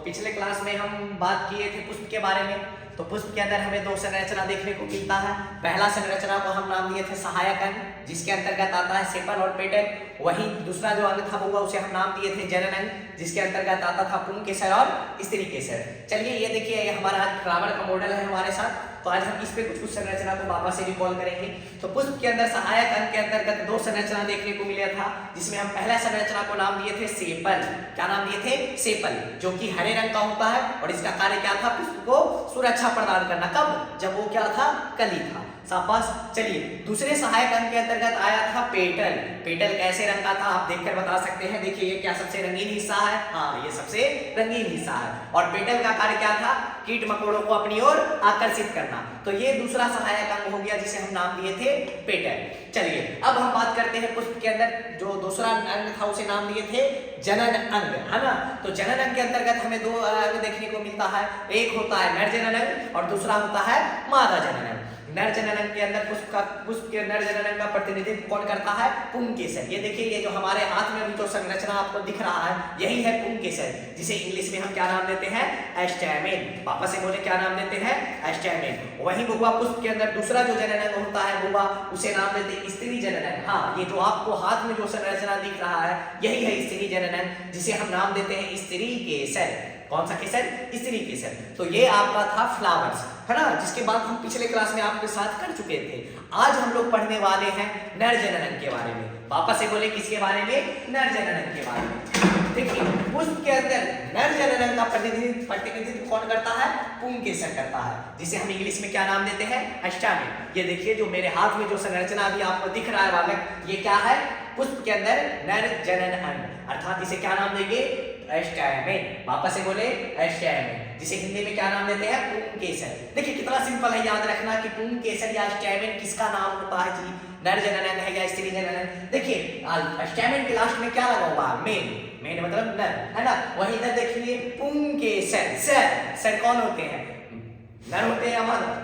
पिछले क्लास में हम बात किए थे पुष्प के बारे में। तो पुष्प के अंदर हमें दो संरचना देखने को मिलता है। पहला संरचना को हम नाम दिए थे सहायक अंग, जिसके अंतर्गत आता है सेपल और पेटल। वहीं दूसरा जो अंग था वो उसे हम नाम दिए थे जनन अंग, जिसके अंतर्गत आता था पुंकेसर और स्त्री केसर। चलिए ये देखिए, ये हमारा आज रावण का मॉडल है हमारे साथ। तो आज हम इस पे कुछ संरचना को वापस से रिकॉल करेंगे। तो पुष्प के अंदर सहायक अंग के अंतर्गत दो संरचना देखने को मिला था, जिसमें हम पहला संरचना को नाम दिए थे सेपल। क्या नाम दिए थे? सेपल, जो कि हरे रंग का होता है और इसका कार्य क्या था? पुष्प को सुरक्षा प्रदान करना। कब? जब वो क्या था? कली था। शाबाश। चलिए दूसरे सहायक अंग के अंतर्गत आया था पेटल। पेटल कैसे रंग का था आप देखकर बता सकते हैं। देखिए ये क्या सबसे रंगीन हिस्सा है? हाँ, ये सबसे रंगीन हिस्सा है। और पेटल का कार्य क्या था? कीट मकोड़ों को अपनी ओर आकर्षित करना। तो ये दूसरा सहायक अंग हो गया, जिसे हम नाम दिए थे पेटल। चलिए अब हम बात करते हैं पुष्प के अंदर जो दूसरा अंग था उसे नाम दिए थे जनन अंग, है ना। तो जनन अंग के अंतर्गत हमें दो अंग देखने को मिलता है। एक होता है नर जनन अंग और दूसरा होता है मादा जनन अंग। नर जनन अंग के अंदर पुष्प के नर जनन अंग का प्रतिनिधित्व कौन करता है? पुंकेसर। ये देखिए, ये जो हमारे हाथ में अभी जो संरचना आपको दिख रहा है यही है पुंकेसर, जिसे इंग्लिश में हम क्या नाम देते हैं? एस्टैमेन। पापा से बोले क्या नाम देते हैं? एस्टैमेन। वहीं बुआ पुष्प के अंदर दूसरा जो जनन अंग होता है बुआ, उसे नाम देते हैं स्त्री जनन अंग। हाँ, ये जो आपको हाथ में जो संरचना दिख रहा है यही है स्त्री जनन अंग, जिसे हम नाम देते हैं स्त्री केसर। कौन सा केसर? स्त्री केसर। तो ये आपका था फ्लावर्स, है ना, जिसके बाद हम पिछले क्लास में आपके साथ कर चुके थे। आज हम लोग पढ़ने वाले हैं नर जनन अंग के बारे में। पापा से बोले किसके बारे में? नर जनन अंग के बारे में। देखिए पुष्प के अंदर नर जनन अंग का प्रतिनिधित्व कौन करता है? पुंकेसर करता है, जिसे हम इंग्लिश में क्या नाम देते हैं? एस्टैमेन। ये देखिए जो मेरे हाथ में जो संरचना अभी आपको दिख रहा है बालक, ये क्या है? पुष्प के अंदर नर जनन अंग, अर्थात इसे क्या नाम देंगे? एस्टैमेन। वापस से बोले एस्टैमेन, जिसे हिंदी में क्या नाम देते हैं? पुंकेसर। देखिए कितना सिंपल है याद रखना कि पुंकेसर या एस्टैमेन किसका नाम होता है जी? नर जनन अंग है या स्त्री जनन अंग? देखिए एस्टैमेन के लास्ट में क्या लगा हुआ है? मेन। मेन मतलब नर, है ना। वही इधर देखिए पुंकेसर। सर कौन होते हैं? नर होते हैं या मादा?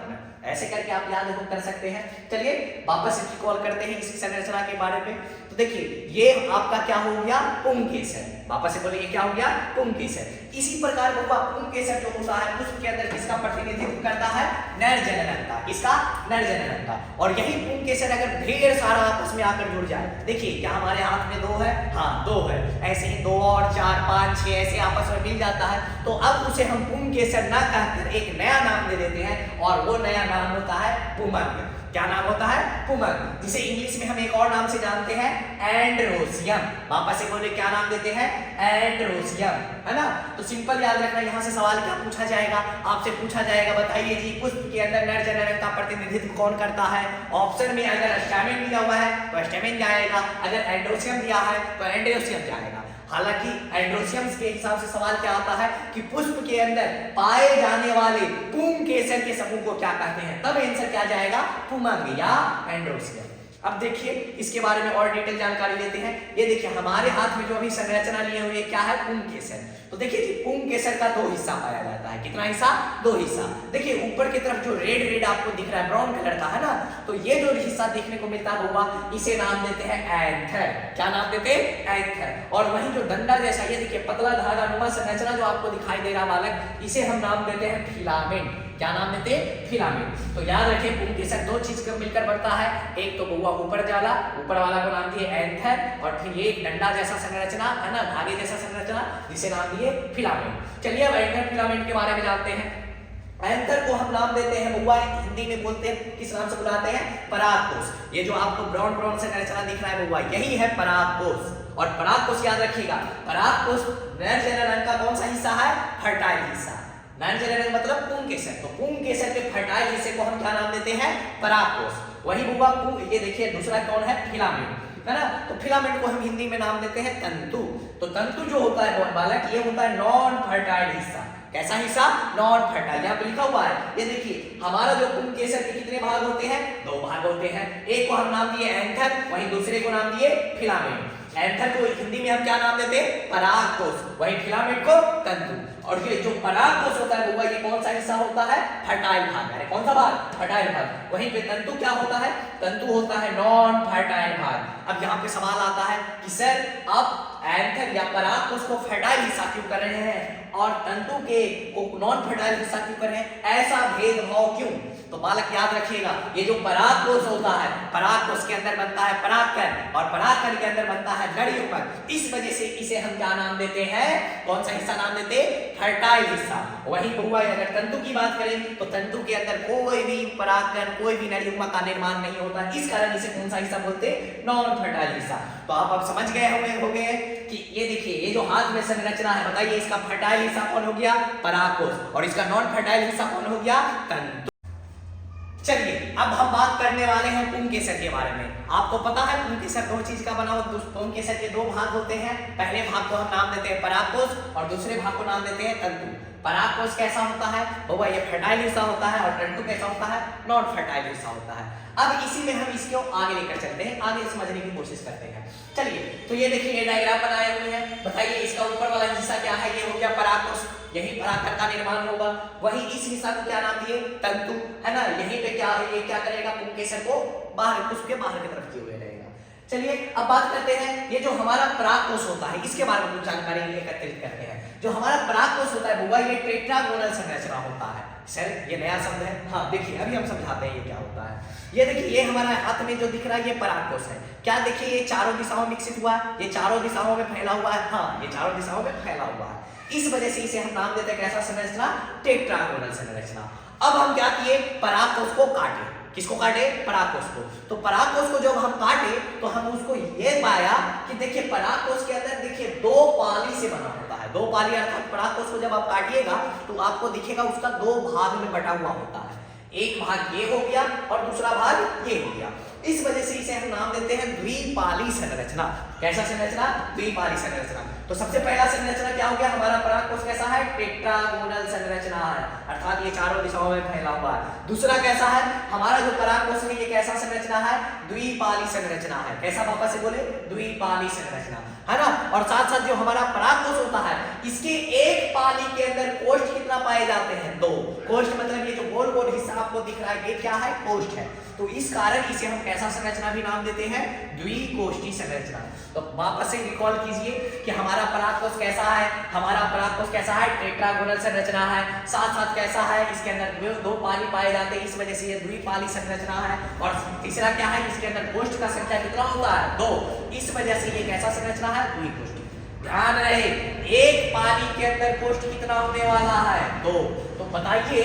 ऐसे करके आप याद कर सकते हैं। चलिए वापस रिकॉल करते हैं इस संरचना के बारे में। तो देखिए ये आपका क्या हो गया? पुंकेसर। वापस से बोलिए क्या हो गया? पुंकेसर। इसी प्रकार पुंकेसर जो होता है पुष्प के अंदर किसका प्रतिनिधित्व करता है? नर जनन अंग का। किसका? नर जनन अंग का। और यही पुंकेसर अगर ढेर सारा आपस में आकर जुड़ जाए, देखिए क्या हमारे हाथ में दो है? हाँ दो है। ऐसे ही 2 और 4 5 6 ऐसे आपस में मिल जाता है। तो अब उसे हम पुंकेसर ना कहकर एक नया नाम दे देते हैं, और वो नया नाम होता है पुमंग। क्या नाम होता है? पुमंग, जिसे इंग्लिश में हम एक और नाम से जानते हैं एंड्रोसियम। वापस से बोले क्या नाम देते हैं? एंड्रोसियम, है ना। तो सिंपल याद रखना, यहाँ से सवाल क्या पूछा जाएगा? आपसे पूछा जाएगा बताइए जी पुष्प के अंदर नर जनन अंग का प्रतिनिधित्व कौन करता है? ऑप्शन में अगर एस्टैमेन दिया हुआ है तो एस्टैमेन जाएगा, अगर एंड्रोसियम दिया है तो एंड्रोसियम जाएगा। हालांकि एंड्रोसियम्स के हिसाब से सवाल क्या आता है कि पुष्प के अंदर पाए जाने वाले पुंकेसर के समूह को क्या कहते हैं? तब आंसर क्या जाएगा? पुमंग या एंड्रोसियम। अब देखिए इसके बारे में और डिटेल जानकारी लेते हैं। ये देखिए हमारे हाथ में जो अभी संरचना लिए हुए क्या है? पुंकेसर। तो देखिए जी पुंकेसर का 2 हिस्सा पाया जाता है। कितना हिस्सा? 2 हिस्सा। देखिए ऊपर की तरफ जो रेड आपको दिख रहा है ब्राउन कलर का, है ना। तो ये जो हिस्सा देखने को मिलता है बुआ, इसे नाम देते हैं एंथर। क्या नाम देते हैं? एंथर। और वही जो डंडा जैसा ये देखिए पतला धागा नुमा संरचना जो आपको दिखाई दे रहा बालक, इसे हम नाम देते हैं फिलामेंट। क्या नाम देते हैं? फिलामेंट। तो याद रखिए पुंकेसर 2 चीज का मिलकर बनता है। एक तो बुआ ऊपर वाला को नाम दिए एंथर, और फिर ये डंडा जैसा संरचना, है ना, धागे जैसा संरचना, जिसे नाम दिए फिलामेंट। चलिए अब एंथर फिलामेंट के बारे में जानते हैं। एंथर को हम नाम देते हैं बुआ, हिंदी में बोलते हैं, किस नाम से बुलाते हैं? परागकोश। ये जो आपको ब्राउन संरचना दिख रहा है बुआ, यही है परागकोश। और परागकोश याद रखिएगा, परागकोश नर जनन अंग का कौन सा हिस्सा है? फर्टाइल हिस्सा। नर जनन अंग मतलब पुंकेसर। तो पुंकेसर के फर्टाइल हिस्से को हम क्या नाम देते हैं? परागकोश। वही बुआ ये देखिए दूसरा कौन है? फिलामेंट, है ना। तो फिलामेंट को हम हिंदी में नाम देते हैं तंतु। तो तंतु जो होता है बालक, ये होता है नॉन फर्टाइल हिस्सा। कैसा हिस्सा? Non fertile. यहाँ पे लिखा हुआ है, ये देखिए हमारा जो पुंकेसर के कितने भाग होते हैं? 2 भाग होते हैं। एक को हम नाम दिए एंथर, वहीं दूसरे को नाम दिए फिलामेंट। एंथर को हिंदी में हम क्या नाम देते हैं? परागकोश। वही फिलामेंट को तंतु। और ये जो परागकोश होता है वो ये कौन सा हिस्सा होता है? फर्टाइल भाग। अरे कौन सा भाग? फर्टाइल भाग। वहीं पे तंतु क्या होता है? तंतु होता है नॉन फर्टाइल भाग। अब यहाँ पे सवाल आता है कि सर आप एंथर या परागकोश को फर्टाइल हिस्सा क्यों कर रहे हैं और तंतु के को नॉन फर्टाइल हिस्सा क्यों कर रहे हैं, ऐसा भेदभाव क्यों? तो बालक याद रखिएगा, ये जो परागकोश होता है, परागकोश के अंदर बनता है परागकण और परागकण के अंदर बनता है जड़ युग्मक। इस वजह से इसे हम क्या नाम देते हैं, कौन सा हिस्सा नाम देते हैं, फर्टाइल हिस्सा। वही हुआ अगर तंतु की बात करें तो तंतु के अंदर कोई भी परागकण, कोई भी नर युग्मक का निर्माण नहीं होता, इस कारण इसे कौन सा हिस्सा बोलते हैं, नॉन फर्टाइल हिस्सा। तो आप अब समझ गए होंगे कि ये देखिए, ये जो हाथ में संरचना है, बताइए इसका फर्टाइल हिस्सा कौन हो गया, परागकोश, और इसका नॉन फर्टाइल हिस्सा कौन हो गया, तंतु। चलिए अब हम बात करने वाले हैं पुंकेसर के बारे में। आपको पता है पुंकेसर दो चीज का बना हुआ, पुंकेसर के दो भाग होते हैं। पहले भाग को हम नाम देते हैं परागकोश और दूसरे भाग को नाम देते हैं तंतु। परागकोश कैसा होता है, वो ये फर्टाइल हिस्सा होता है, और तंतु कैसा होता है, नॉन फर्टाइल हिस्सा होता है। अब इसी में हम इसको आगे लेकर चलते हैं, आगे समझने की कोशिश करते हैं। चलिए, तो ये देखिए, ये डायग्राम बनाए हुए हैं। बताइए इसका ऊपर वाला हिस्सा क्या है, ये हो गया परागकोश, यही परागकण का निर्माण होगा। वही इस हिस्सा को क्या नाम दिए, तंतु, है ना। यहीं पे क्या है, ये क्या करेगा, पुंकेसर को बाहर, उसके बाहर की तरफ किए हुए रहेगा। चलिए अब बात करते हैं, ये जो हमारा परागकोश होता है, इसके बारे में कुछ जानकारी एकत्रित करते हैं। जो हमारा परागकोश होता है वो ये टेट्रागोनल संरचना होता है। सर ये नया शब्द है, हाँ देखिए अभी हम समझाते हैं ये क्या होता है। ये देखिए, ये हमारा हाथ में जो दिख रहा है ये परागकोश है। क्या देखिए, ये चारों दिशाओं में विकसित हुआ है, ये चारों दिशाओं में फैला हुआ है, हाँ ये चारों दिशाओं में फैला हुआ है। इस वजह से इसे हम नाम देते हैं कैसा संरचना, टेट्रागोनल संरचना। अब हम क्या किए, परागकोश को काटे। किसको काटे, परागकोश को। तो परागकोश को जब हम काटे तो हम उसको ये पाया कि देखिए परागकोश के अंदर देखिए दो पाली से बना होता है। दो पाली अर्थात परागकोश को जब आप काटिएगा तो आपको दिखेगा उसका दो भाग में बटा हुआ होता है। एक भाग ये हो गया और दूसरा भाग ये हो गया। इस वजह से इसे हम नाम देते हैं द्विपाली संरचना। कैसा संरचना, द्विपाली संरचना। तो सबसे पहला संरचना क्या हो गया, हमारा परागकोश कैसा है, टेट्रागोनल संरचना है, अर्थात ये चारों दिशाओं में फैला हुआ है। दूसरा कैसा है, हमारा जो परागकोश है ये कैसा संरचना है, द्विपाली संरचना है। कैसा, वापस से बोले, द्विपाली संरचना, है ना। और साथ साथ जो हमारा परागकोश होता है इसके एक पाली के अंदर कोष्ठ कितना पाए जाते हैं, दो। कोष्ठ मतलब ये जो गोल गोल हिस्सा आपको दिख रहा है ये क्या है, कोष्ठ है। तो इस कारण इसे हम कैसा संरचना भी नाम देते हैं, द्विकोष्ठी संरचना। तो वापस से रिकॉल कीजिए कि हमारा परागकोश कैसा है, हमारा परागकोश कैसा है, टेट्रागोनल संरचना है। साथ साथ कैसा है, इसके अंदर दो पाली पाए जाते हैं, इस वजह से ये द्विपाली संरचना है। और तीसरा क्या है, इसके अंदर कोष्ठ का संख्या कितना होता है, दो, इस वजह से ये कैसा संरचना है, द्विकोष्ठी। ध्यान रहे, एक पाली के अंदर कोष्ठ कितना होने वाला है, दो। तो बताइए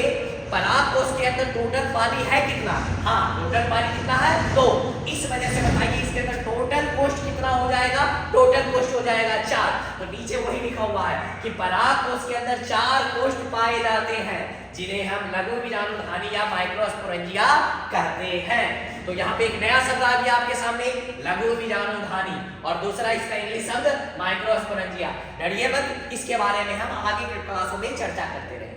परागकोश के अंदर टोटल पाली है कितना, हाँ टोटल पाली कितना है, दो। इस वजह से बताइए इसके अंदर टोटल कोष्ठ कितना हो जाएगा, टोटल कोष्ठ हो जाएगा 4। तो नीचे वही लिखा हुआ है कि परागकोश के अंदर 4 कोष्ठ पाए जाते हैं जिन्हें हम लघु बीजाणुधानी या माइक्रोस्पोरेंजिया कहते हैं। तो यहाँ पे एक नया शब्द आ गया आपके सामने, लघु बीजाणुधानी, और दूसरा इसका इंग्लिश शब्द माइक्रोस्पोरेंजिया। डरिए मत, इसके बारे में हम आगे के क्लासों में चर्चा करते रहेंगे।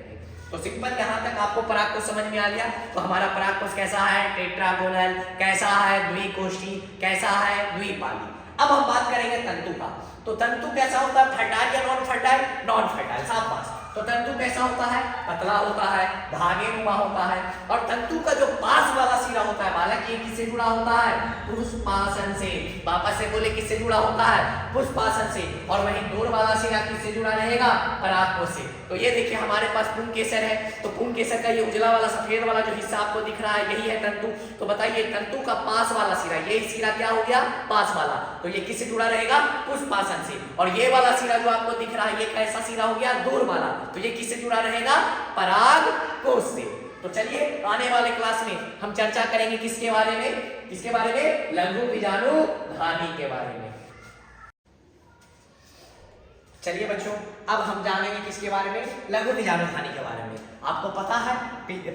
तो सिंपल यहाँ तक आपको परागकोश समझ में आ गया। तो हमारा परागकोश कैसा है, टेट्रागोनल, कैसा है, द्विकोष्ठी, कैसा है, द्विपाली। अब हम बात करेंगे तंतु का। तो तंतु कैसा होता है, फर्टाइल या नॉन फर्टाइल, नॉन फर्टाइल, साफ बात। तो तंतु कैसा होता है, पतला होता है, धागेनुमा होता है। और तंतु का जो पास वाला सिरा होता है बालक, ये किससे जुड़ा होता है, पुष्पासन से। वापस से बोले किससे जुड़ा होता है, पुष्पासन से। और वहीं दूर वाला सिरा किससे जुड़ा रहेगा, परागकोश से। तो ये देखिए हमारे पास पुंकेसर है, तो पुंकेसर का ये उजला वाला सफेद वाला जो हिस्सा आपको दिख रहा है यही है तंतु। तो बताइए तंतु का पास वाला सिरा, ये सिरा क्या हो गया, पास वाला, तो ये किससे जुड़ा रहेगा, पुष्पासन से। और ये वाला सिरा जो आपको दिख रहा है ये कैसा सिरा हो गया, दूर वाला, तो ये किससे जुड़ा रहेगा, परागकोश से। तो चलिए आने वाले क्लास में हम चर्चा करेंगे किसके बारे में, किसके बारे में, लघु बीजाणुधानी के बारे में। चलिए बच्चों अब हम जानेंगे किसके बारे में, लघु बीजाणुधानी के बारे में। आपको पता है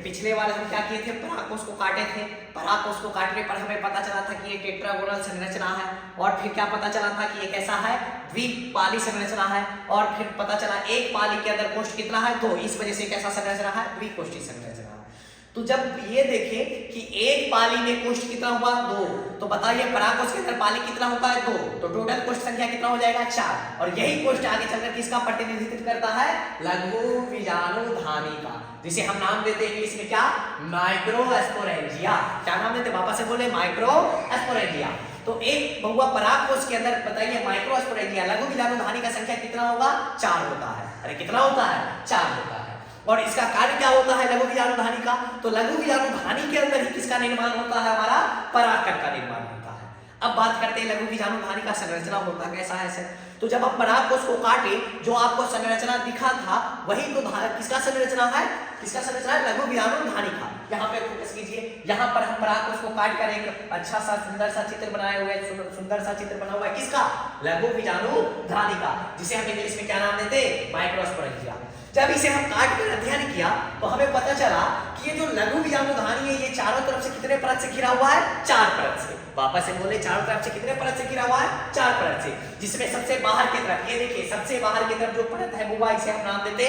पिछले वाले हम क्या किए थे, परागकोश को काटे थे। परागकोश को काटने पर हमें पता चला था कि ये टेट्रागोनल संरचना है। और फिर क्या पता चला था कि ये कैसा है, द्विपाली संरचना है। और फिर पता चला एक पाली के अंदर कोष्ठ कितना है, दो, इस वजह से कैसा संरचना है, द्विकोष्ठी संरचना। तो जब ये देखें कि एक पाली में कोष्ठ कितना हुआ, दो, तो बताइए परागकोश के अंदर पाली कितना होता है, दो, तो टोटल कोष्ठ संख्या कितना हो जाएगा, 4। और यही कोष्ठ आगे चलकर किसका प्रतिनिधित्व करता है, लघु बीजाणुधानी का, जिसे हम नाम देते हैं इंग्लिश में क्या, माइक्रोस्पोरेंजिया। क्या नाम देते, वापस से बोले, माइक्रोस्पोरेंजिया। तो एक बहुआ पराग कोश के अंदर बताइए माइक्रोस्पोरेंजिया लघु बीजाणुधानी का संख्या कितना होगा? 4 होता है। अरे कितना होता है? 4 होता है। और इसका कार्य क्या होता है लघु बीजाणुधानी का? तो लघु बीजाणुधानी के अंदर ही किसका निर्माण होता है? हमारा परागकण का निर्माण होता है। अब बात करते हैं लघु बीजाणुधानी का संरचना होता कैसा है सर? तो जब हम पराग कोश को काटे, जो आपको संरचना दिखा था वही तो किसका संरचना है? किसका संरचना है? लघु बीजाणुधानी का। यहाँ पे फोकस कीजिए, यहाँ पर हम पराग कोश को काट कर एक अच्छा सा सुंदर सा चित्र बनाए हुए, सुंदर सा चित्र बना हुआ है किसका? लघु बीजाणुधानी का, जिसे हम इंग्लिश में क्या नाम देते? माइक्रोस्पोरेंजिया। जब इसे हम काट कर अध्ययन किया तो हमें पता चला कि ये जो लघु बीजाणुधानी है ये चारों तरफ से कितने परत से घिरा हुआ है? 4 परत से। वापस से बोले, चारों तरफ से कितने परत से घिरा हुआ है? 4 परत से, जिसमें सबसे बाहर की तरफ, ये देखिए सबसे बाहर की तरफ जो परत है वो इसे हम नाम देते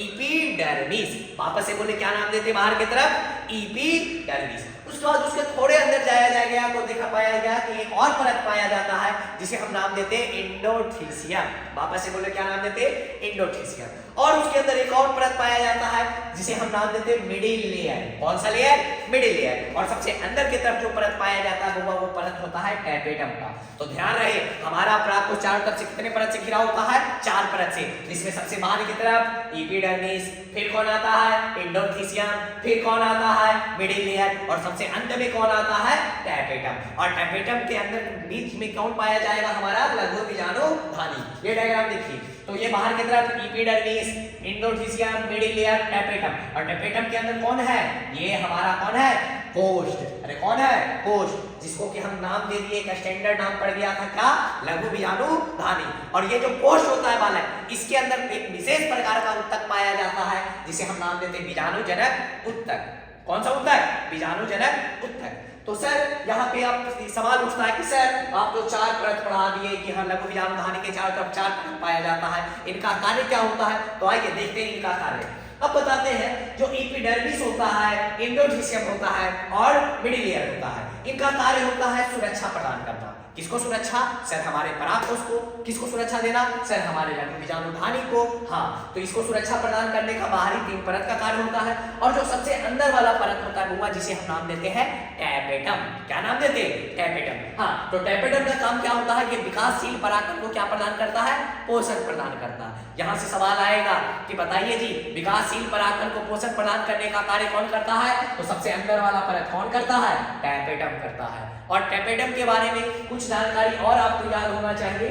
एपिडर्मिस। वापस से बोले क्या नाम देते बाहर की तरफ? एपिडर्मिस। उसके बाद उसके थोड़े अंदर जाया गया तो देखा पाया गया कि एक और परत पाया जाता है जिसे हम नाम देते एंडोथीसियम। वापस से बोले क्या नाम देते? एंडोथीसियम। और उसके अंदर एक और परत पाया जाता है जिसे हम नाम देते मिडिल लेयर। कौन सा लेयर? Middle layer. और सबसे अंदर की तरफ जो परत पाया जाता है वो परत होता है टैपेटम का। तो ध्यान रहे हमारा पराग कोश चारों तरफ से कितने परत से घिरा होता है? 4 परत से। इसमें सबसे बाहर की तरफ एपिडर्मिस, फिर कौन आता है? एंडोथीसियम, फिर कौन आता है? मिडिल लेयर, और सबसे अंत में कौन आता है? टैपेटम। और टैपेटम के अंदर बीच में कौन पाया जाएगा? हमारा लघु बीजाणुधानी। ये डायग्राम देखिए, तो ये बाहर की तरफ epidermis, endothecium, middle layer, tapetum, और टैपेटम के अंदर कौन है? ये हमारा कौन है? कोष्ठ। अरे कौन है? कोष्ठ, जिसको कि हम नाम दे दिए, एक स्टैंडर्ड नाम पड़ गया था क्या? लघु बीजाणुधानी। और ये जो कोष्ठ होता है बालक, इसके अंदर एक विशेष प्रकार का उत्तक पाया जाता है जिसे हम नाम देते बीजाणुजनक उत्तक। कौन सा उत्तक? बीजाणुजनक उत्तक। तो सर यहाँ पे आप सवाल उठता है कि सर आप जो 4 परत पढ़ा दिए कि हाँ लघु बीजाणुधानी के चारों तरफ 4 परत पाया जाता है, इनका कार्य क्या होता है? तो आइए देखते हैं इनका कार्य। अब बताते हैं जो एपिडर्मिस होता है, एंडोथीसियम होता है और मिडिल लेयर होता है, इनका कार्य होता है सुरक्षा प्रदान करना। किसको सुरक्षा? सर हमारे पराग कोश को। किसको सुरक्षा देना? सर हमारे लघु बीजाणुधानी को। हाँ, तो इसको सुरक्षा प्रदान करने का बाहरी 3 परत का कार्य होता है, और जो सबसे अंदर वाला परत होता है वो जिसे हम नाम देते हैं टैपेटम। क्या नाम देते? टैपेटम। हाँ, तो टैपेटम का काम क्या होता है कि विकासशील परागकण को क्या प्रदान करता है? पोषण प्रदान करता है। यहाँ से सवाल आएगा कि बताइए जी विकासशील परागकण को पोषण प्रदान करने का कार्य कौन करता है? तो सबसे अंदर वाला परत कौन करता है? टैपेटम करता है। और टैपेटम के बारे में कुछ जानकारी और आपको याद होना चाहिए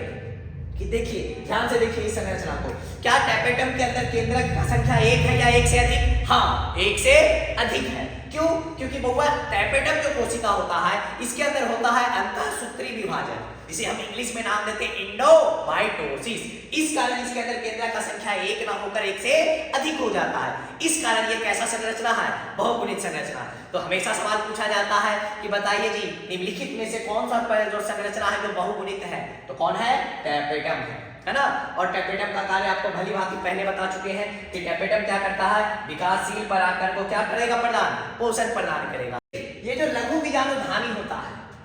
कि देखिए ध्यान से देखिए इस संरचना को। क्या टैपेटम के अंदर केंद्रक का संख्या 1 है या 1 से अधिक? हाँ, 1 से अधिक है। क्यों? क्योंकि बहुआ टैपेटम जो कोशिका होता है इसके अंदर होता है अंतःसूत्री विभाजन, जिसे हम इंग्लिश में नाम देते हैं एंडोमाइटोसिस। इस कारण इसके अंदर केंद्रक का संख्या 1 ना होकर 1 से अधिक हो जाता है। इस कारण ये कैसा संरचना है? बहुगुणित संरचना। तो हमेशा सवाल पूछा जाता है कि बताइए जी निम्नलिखित में से कौन सा जो संरचना है जो बहुगुणित है? तो कौन है? टैपेटम है ना। और टैपेटम का कार्य आपको भली भांति पहले बता चुके हैं कि टैपेटम क्या करता है? विकासशील परागकण को क्या करेगा? प्रदान, पोषण प्रदान करेगा। ये जो लघु बीजाणुधानी होता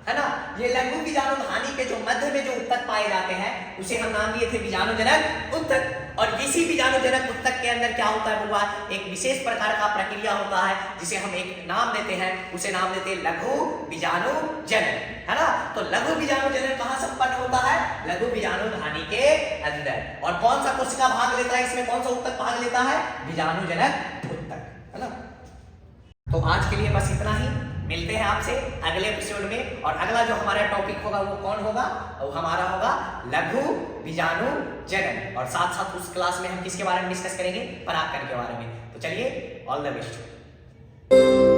है ना, ये लघु बीजाणुधानी के जो मध्य में जो उत्तक पाए जाते हैं उसे हम नाम दिए थे बीजाणुजनक उत्तक। और इसी बीजाणुजनक उत्तक के अंदर क्या होता है? वो एक विशेष प्रकार का प्रक्रिया होता है जिसे हम एक नाम देते हैं, उसे नाम देते हैं लघु बीजाणुजनन, है ना। तो लघु बीजाणुजनन कहाँ संपन्न होता है? लघु बीजाणुधानी के अंदर। और कौन सा कोशिका भाग लेता है इसमें? कौन सा उत्तक भाग लेता है? बीजाणुजनक उत्तक, है ना। तो आज के लिए बस इतना ही। मिलते हैं आपसे अगले एपिसोड में, और अगला जो हमारा टॉपिक होगा वो कौन होगा? वो हमारा होगा लघु बीजाणुजनन, और साथ साथ उस क्लास में हम किसके बारे में डिस्कस करेंगे? परागकण के बारे में। तो चलिए, ऑल द बेस्ट।